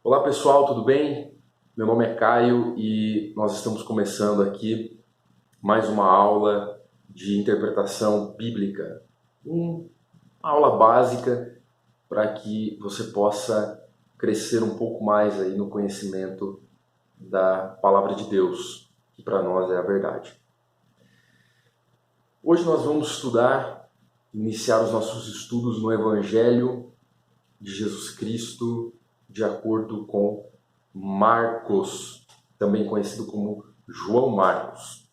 Olá pessoal, tudo bem? Meu nome é Caio e nós estamos começando aqui mais uma aula de interpretação bíblica. Uma aula básica para que você possa crescer um pouco mais aí no conhecimento da Palavra de Deus, que para nós é a verdade. Hoje nós vamos iniciar os nossos estudos no Evangelho de Jesus Cristo de acordo com Marcos, também conhecido como João Marcos.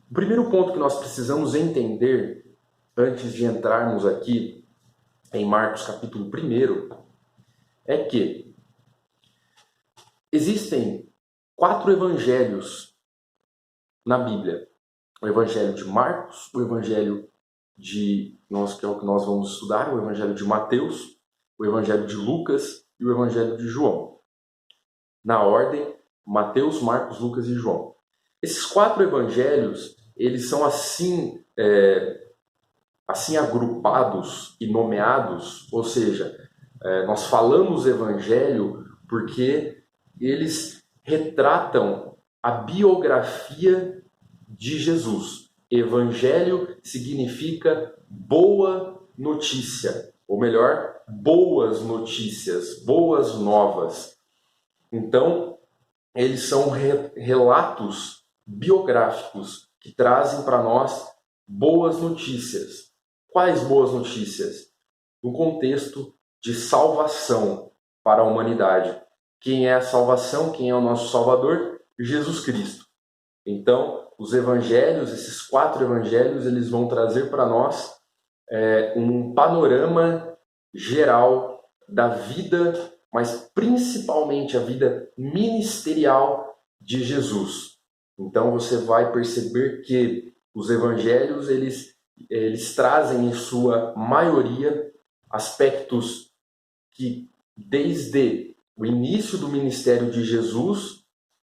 O primeiro ponto que nós precisamos entender antes de entrarmos aqui em Marcos capítulo 1 é que existem 4 evangelhos na Bíblia. O evangelho de Marcos, o evangelho que é o que nós vamos estudar, o evangelho de Mateus, o evangelho de Lucas e o evangelho de João. Na ordem, Mateus, Marcos, Lucas e João. Esses 4 evangelhos, eles são assim agrupados e nomeados, ou seja, nós falamos evangelho porque eles retratam a biografia de Jesus. Evangelho significa boa notícia, ou melhor, boas notícias, boas novas. Então, eles são relatos biográficos que trazem para nós boas notícias. Quais boas notícias? No contexto de salvação para a humanidade. Quem é a salvação? Quem é o nosso Salvador? Jesus Cristo. Então, os evangelhos, esses 4 evangelhos, eles vão trazer para nós um panorama geral da vida, mas principalmente a vida ministerial de Jesus. Então você vai perceber que os evangelhos eles trazem em sua maioria aspectos que desde o início do ministério de Jesus,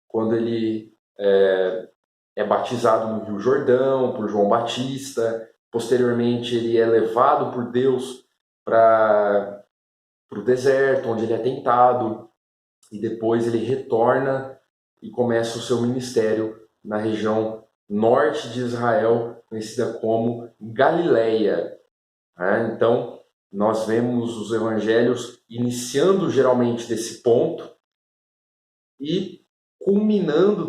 quando ele é batizado no Rio Jordão por João Batista, posteriormente ele é levado por Deus para o deserto, onde ele é tentado, e depois ele retorna e começa o seu ministério na região norte de Israel, conhecida como Galileia. Então, nós vemos os evangelhos iniciando geralmente desse ponto e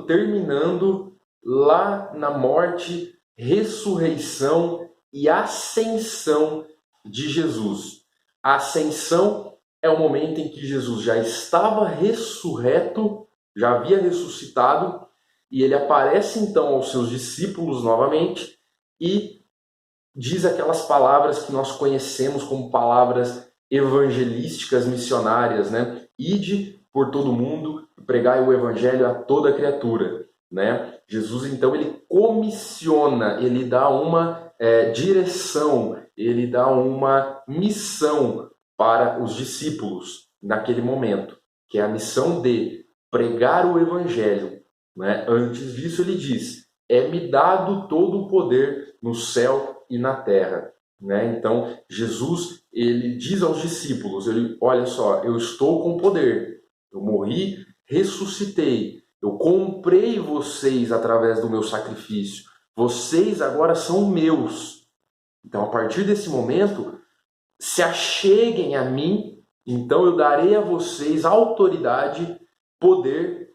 terminando lá na morte, ressurreição e ascensão de Jesus. A ascensão é o momento em que Jesus já estava ressurreto, já havia ressuscitado, e ele aparece então aos seus discípulos novamente e diz aquelas palavras que nós conhecemos como palavras evangelísticas missionárias, né? Ide por todo mundo, pregai o evangelho a toda criatura, né? Jesus então ele comissiona, ele dá uma direção, ele dá uma missão para os discípulos naquele momento, que é a missão de pregar o evangelho, né? Antes disso ele diz: é-me dado todo o poder no céu e na terra, né? Então Jesus ele diz aos discípulos, olha só, eu estou com poder, eu morri, ressuscitei, eu comprei vocês através do meu sacrifício, vocês agora são meus. Então a partir desse momento, se acheguem a mim, então eu darei a vocês autoridade, poder,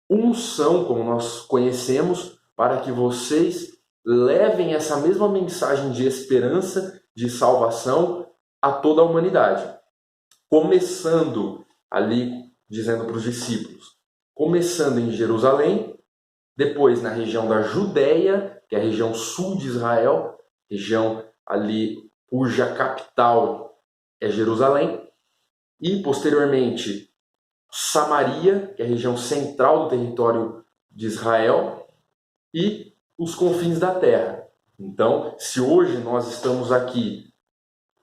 unção, como nós conhecemos, para que vocês levem essa mesma mensagem de esperança, de salvação a toda a humanidade. Começando ali, dizendo para os discípulos, começando em Jerusalém, depois na região da Judéia, que é a região sul de Israel, região ali cuja capital é Jerusalém, e posteriormente Samaria, que é a região central do território de Israel, e os confins da terra. Então, se hoje nós estamos aqui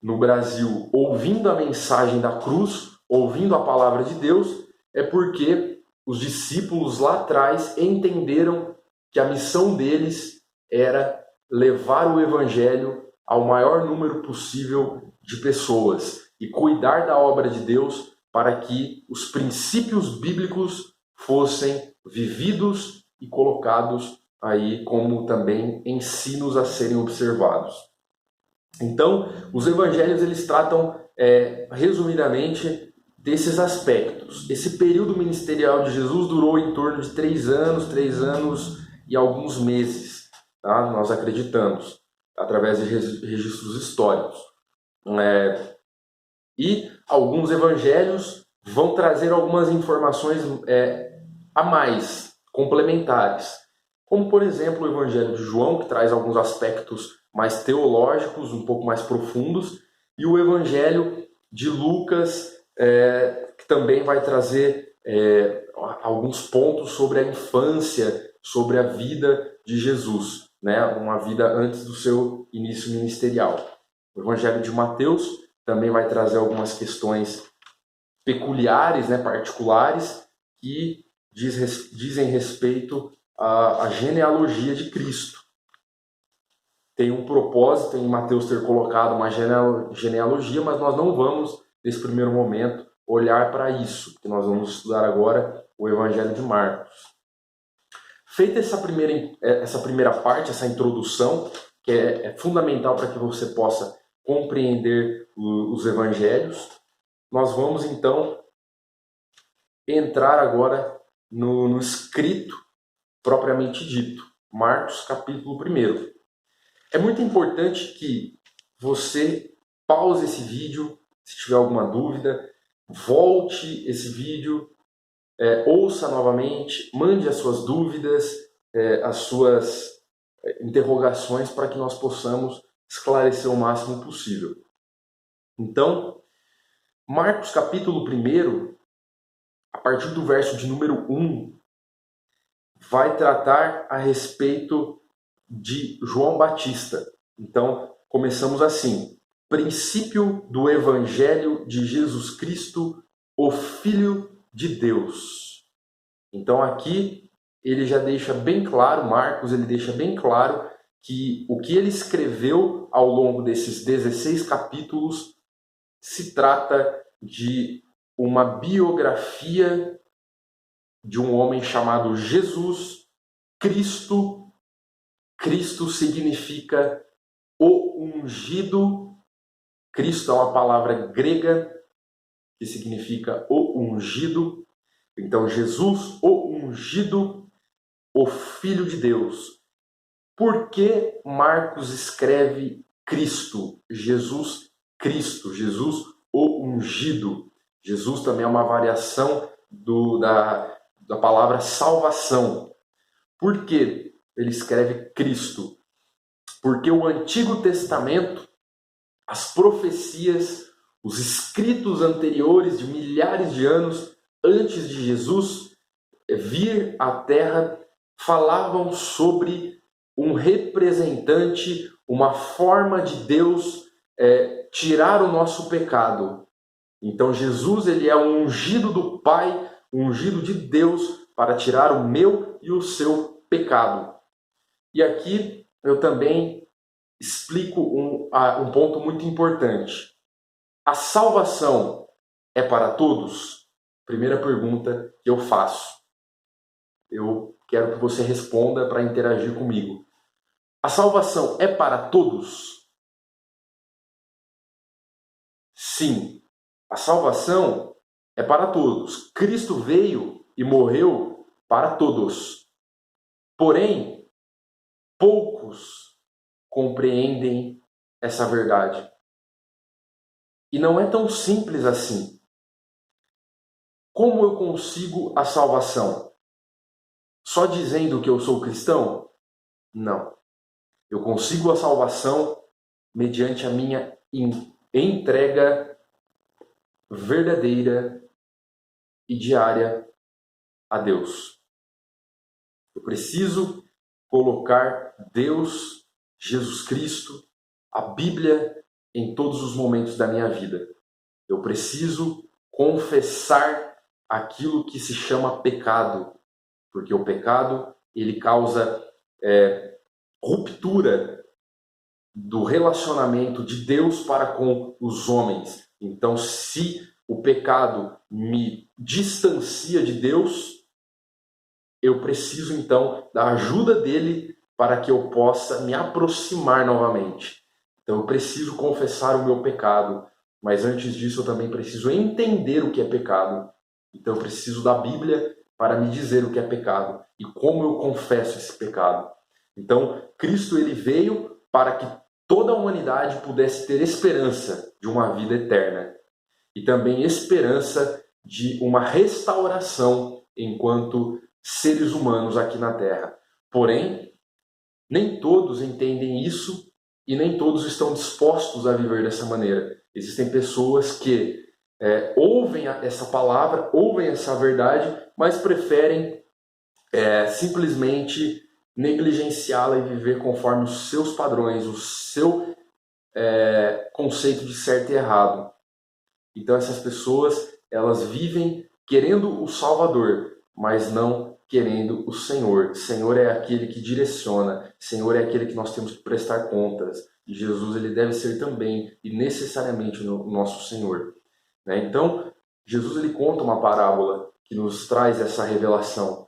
no Brasil ouvindo a mensagem da cruz, ouvindo a palavra de Deus, é porque os discípulos lá atrás entenderam que a missão deles era levar o evangelho ao maior número possível de pessoas e cuidar da obra de Deus para que os princípios bíblicos fossem vividos e colocados aí como também ensinos a serem observados. Então, os evangelhos eles tratam resumidamente desses aspectos. Esse período ministerial de Jesus durou em torno de 3 anos e alguns meses, tá? Nós acreditamos, através de registros históricos. E alguns evangelhos vão trazer algumas informações a mais, complementares. Como, por exemplo, o Evangelho de João, que traz alguns aspectos mais teológicos, um pouco mais profundos, e o Evangelho de Lucas, que também vai trazer alguns pontos sobre a infância, sobre a vida de Jesus, né? Uma vida antes do seu início ministerial. O Evangelho de Mateus também vai trazer algumas questões peculiares, né, particulares, que dizem respeito à genealogia de Cristo. Tem um propósito em Mateus ter colocado uma genealogia, mas nós não vamos, nesse primeiro momento, olhar para isso, porque nós vamos estudar agora o Evangelho de Marcos. Feita essa primeira parte, essa introdução, que é fundamental para que você possa compreender os evangelhos, nós vamos então entrar agora no escrito propriamente dito, Marcos capítulo 1. É muito importante que você pause esse vídeo, se tiver alguma dúvida, volte esse vídeo, ouça novamente, mande as suas dúvidas, as suas interrogações, para que nós possamos esclarecer o máximo possível. Então, Marcos capítulo 1, a partir do verso de número 1, vai tratar a respeito de João Batista. Então, começamos assim: princípio do Evangelho de Jesus Cristo, o Filho de Deus. Então aqui ele já deixa bem claro, Marcos, ele deixa bem claro que o que ele escreveu ao longo desses 16 capítulos se trata de uma biografia de um homem chamado Jesus Cristo. Cristo significa o ungido. Cristo é uma palavra grega que significa o ungido. Então, Jesus, o ungido, o Filho de Deus. Por que Marcos escreve Cristo? Jesus Cristo, Jesus o ungido. Jesus também é uma variação da palavra salvação. Por que ele escreve Cristo? Porque o Antigo Testamento, as profecias, os escritos anteriores de milhares de anos antes de Jesus vir à Terra, falavam sobre um representante, uma forma de Deus tirar o nosso pecado. Então Jesus ele é o ungido do Pai, o ungido de Deus para tirar o meu e o seu pecado. E aqui eu também explico um ponto muito importante. A salvação é para todos? Primeira pergunta que eu faço. Eu quero que você responda para interagir comigo. A salvação é para todos? Sim, a salvação é para todos. Cristo veio e morreu para todos. Porém, poucos compreendem essa verdade. E não é tão simples assim. Como eu consigo a salvação? Só dizendo que eu sou cristão? Não. Eu consigo a salvação mediante a minha entrega verdadeira e diária a Deus. Eu preciso colocar Deus, Jesus Cristo, a Bíblia em todos os momentos da minha vida. Eu preciso confessar aquilo que se chama pecado, porque o pecado ele causa ruptura do relacionamento de Deus para com os homens. Então, se o pecado me distancia de Deus, eu preciso então da ajuda dele para que eu possa me aproximar novamente. Então eu preciso confessar o meu pecado, mas antes disso eu também preciso entender o que é pecado. Então eu preciso da Bíblia para me dizer o que é pecado e como eu confesso esse pecado. Então Cristo ele veio para que toda a humanidade pudesse ter esperança de uma vida eterna e também esperança de uma restauração enquanto seres humanos aqui na Terra. Porém, nem todos entendem isso e nem todos estão dispostos a viver dessa maneira. Existem pessoas que ouvem essa palavra, ouvem essa verdade, mas preferem simplesmente negligenciá-la e viver conforme os seus padrões, o seu conceito de certo e errado. Então essas pessoas, elas vivem querendo o Salvador, mas não querendo o Senhor. O Senhor é aquele que direciona, o Senhor é aquele que nós temos que prestar contas. E Jesus ele deve ser também e necessariamente o nosso Senhor. Então, Jesus ele conta uma parábola que nos traz essa revelação.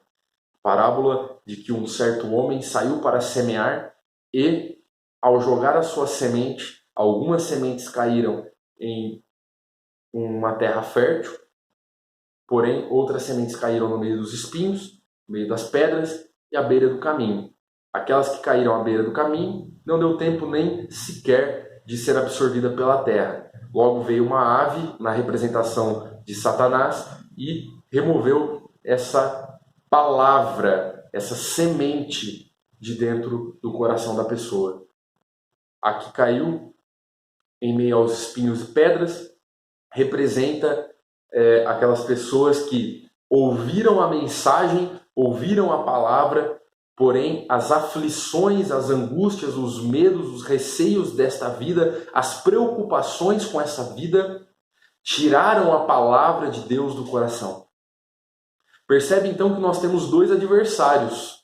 Parábola de que um certo homem saiu para semear e, ao jogar a sua semente, algumas sementes caíram em uma terra fértil, porém outras sementes caíram no meio dos espinhos, no meio das pedras e à beira do caminho. Aquelas que caíram à beira do caminho não deu tempo nem sequer de ser absorvida pela terra. Logo veio uma ave na representação de Satanás e removeu essa palavra, essa semente de dentro do coração da pessoa. A que caiu em meio aos espinhos e pedras representa aquelas pessoas que ouviram a mensagem, ouviram a palavra, porém as aflições, as angústias, os medos, os receios desta vida, as preocupações com essa vida, tiraram a palavra de Deus do coração. Percebe então que nós temos dois adversários.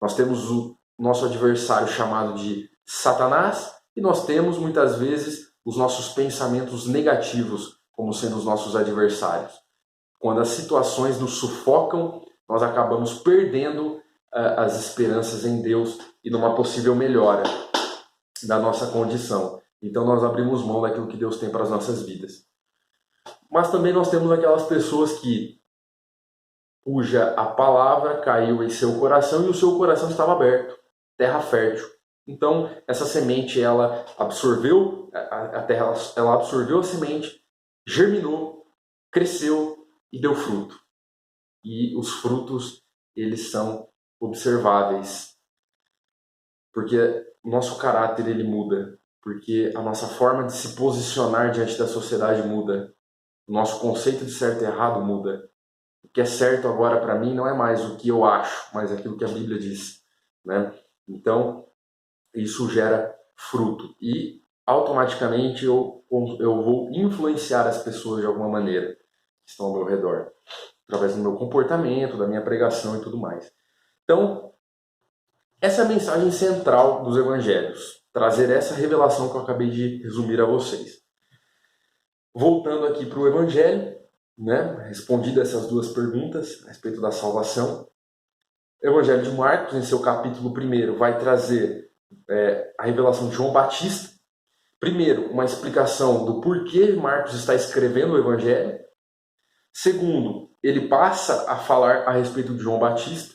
Nós temos o nosso adversário chamado de Satanás e nós temos muitas vezes os nossos pensamentos negativos como sendo os nossos adversários. Quando as situações nos sufocam, nós acabamos perdendo as esperanças em Deus e numa possível melhora da nossa condição. Então nós abrimos mão daquilo que Deus tem para as nossas vidas. Mas também nós temos aquelas pessoas cuja a palavra caiu em seu coração e o seu coração estava aberto, terra fértil. Então essa semente ela absorveu a terra, ela absorveu a semente, germinou, cresceu e deu fruto. E os frutos eles são observáveis, porque o nosso caráter ele muda, porque a nossa forma de se posicionar diante da sociedade muda, o nosso conceito de certo e errado muda. O que é certo agora para mim não é mais o que eu acho, mas aquilo que a Bíblia diz, né? Então isso gera fruto e automaticamente eu vou influenciar as pessoas de alguma maneira que estão ao meu redor, através do meu comportamento, da minha pregação e tudo mais. Então, essa é a mensagem central dos evangelhos, trazer essa revelação que eu acabei de resumir a vocês. Voltando aqui para o evangelho, né, respondido essas duas perguntas a respeito da salvação, o evangelho de Marcos, em seu capítulo 1, vai trazer a revelação de João Batista. Primeiro, uma explicação do porquê Marcos está escrevendo o evangelho. Segundo, ele passa a falar a respeito de João Batista.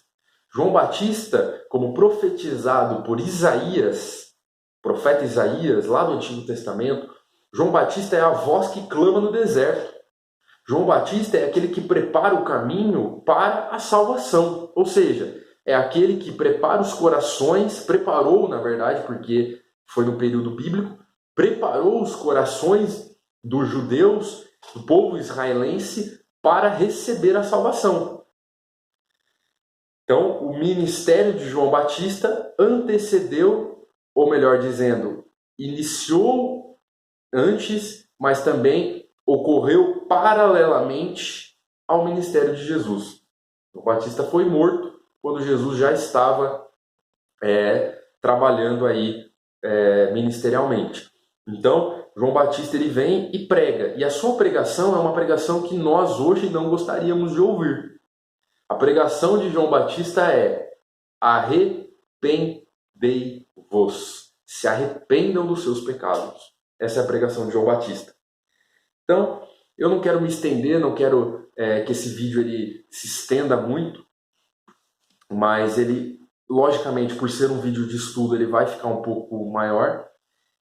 João Batista, como profetizado por Isaías, profeta Isaías, lá do Antigo Testamento, João Batista é a voz que clama no deserto. João Batista é aquele que prepara o caminho para a salvação. Ou seja, é aquele que prepara os corações, preparou, na verdade, porque foi no período bíblico, preparou os corações dos judeus, do povo israelense, para receber a salvação. Então, o ministério de João Batista antecedeu, ou melhor dizendo, iniciou antes, mas também ocorreu paralelamente ao ministério de Jesus. João Batista foi morto quando Jesus já estava trabalhando aí ministerialmente. Então, João Batista ele vem e prega. E a sua pregação é uma pregação que nós hoje não gostaríamos de ouvir. A pregação de João Batista é: arrependei-vos. Se arrependam dos seus pecados. Essa é a pregação de João Batista. Então, eu não quero me estender, não quero que esse vídeo ele se estenda muito, mas ele, logicamente, por ser um vídeo de estudo, ele vai ficar um pouco maior,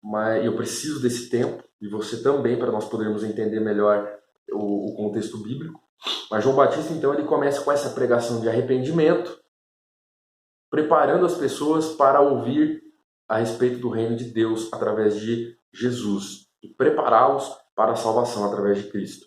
mas eu preciso desse tempo, e você também, para nós podermos entender melhor o contexto bíblico. Mas João Batista, então, ele começa com essa pregação de arrependimento, preparando as pessoas para ouvir a respeito do reino de Deus através de Jesus e prepará-los para a salvação através de Cristo.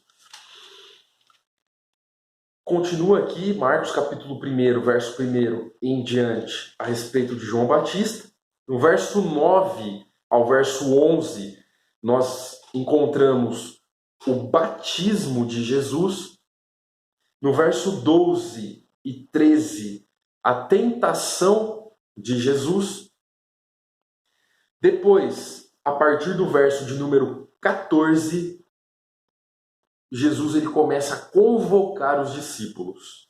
Continua aqui Marcos capítulo 1, verso 1 em diante, a respeito de João Batista. No verso 9 ao verso 11, nós encontramos o batismo de Jesus. No verso 12 e 13, a tentação de Jesus. Depois, a partir do verso de número 14, Jesus ele começa a convocar os discípulos.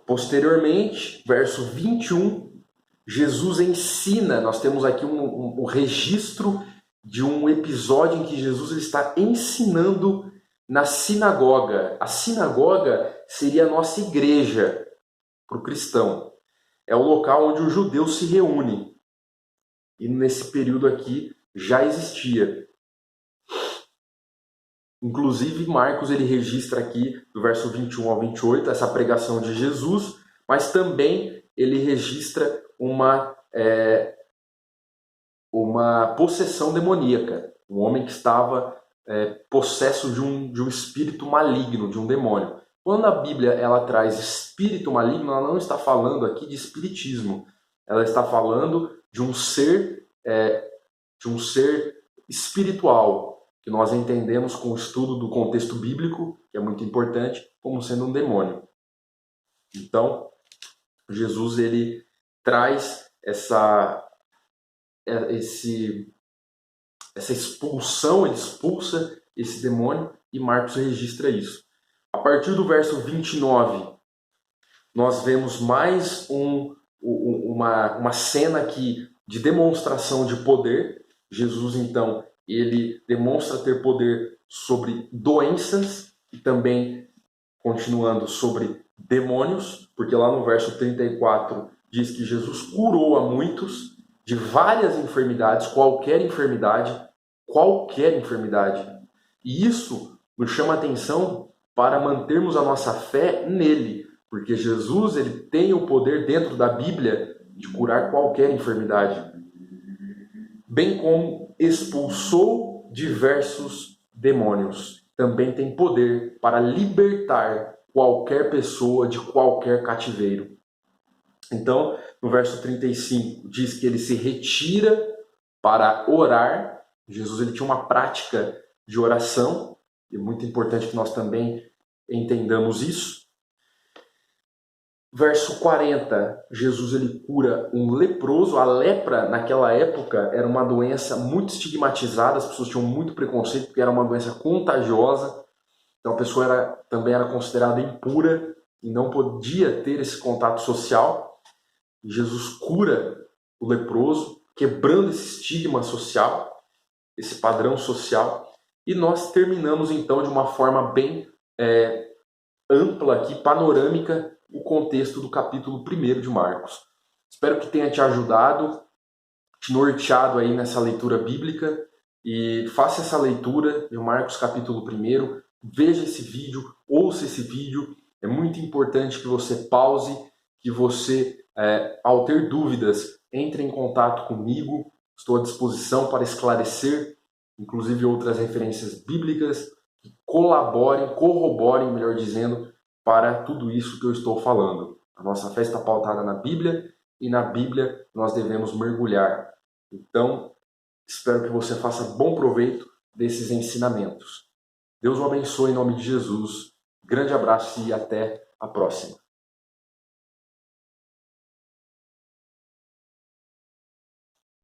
Posteriormente, verso 21, Jesus ensina. Nós temos aqui um registro de um episódio em que Jesus ele está ensinando na sinagoga. A sinagoga seria a nossa igreja para o cristão. É o local onde os judeus se reúnem. E nesse período aqui já existia. Inclusive, Marcos ele registra aqui, do verso 21 ao 28, essa pregação de Jesus, mas também ele registra uma possessão demoníaca. Um homem que estava possesso de um espírito maligno, de um demônio. Quando a Bíblia ela traz espírito maligno, ela não está falando aqui de espiritismo. Ela está falando de um ser espiritual, que nós entendemos com o estudo do contexto bíblico, que é muito importante, como sendo um demônio. Então, Jesus ele traz essa expulsão, ele expulsa esse demônio e Marcos registra isso. A partir do verso 29, nós vemos mais uma cena aqui de demonstração de poder. Jesus, então, ele demonstra ter poder sobre doenças e também, continuando, sobre demônios, porque lá no verso 34 diz que Jesus curou a muitos de várias enfermidades, qualquer enfermidade. E isso nos chama a atenção para mantermos a nossa fé nele, porque Jesus ele tem o poder dentro da Bíblia de curar qualquer enfermidade, bem como expulsou diversos demônios. Também tem poder para libertar qualquer pessoa de qualquer cativeiro. Então, no verso 35, diz que ele se retira para orar. Jesus ele tinha uma prática de oração, e é muito importante que nós também entendamos isso. Verso 40, Jesus ele cura um leproso. A lepra, naquela época, era uma doença muito estigmatizada, as pessoas tinham muito preconceito, porque era uma doença contagiosa. Então a pessoa também era considerada impura e não podia ter esse contato social. E Jesus cura o leproso, quebrando esse estigma social, esse padrão social. E nós terminamos então de uma forma bem ampla aqui, panorâmica, o contexto do capítulo 1 de Marcos. Espero que tenha te ajudado, te norteado aí nessa leitura bíblica, e faça essa leitura de Marcos capítulo 1, veja esse vídeo, ouça esse vídeo. É muito importante que você pause, que você, ao ter dúvidas, entre em contato comigo. Estou à disposição para esclarecer, inclusive outras referências bíblicas, que corroborem, melhor dizendo, para tudo isso que eu estou falando. A nossa fé está pautada na Bíblia, e na Bíblia nós devemos mergulhar. Então, espero que você faça bom proveito desses ensinamentos. Deus o abençoe em nome de Jesus. Grande abraço e até a próxima.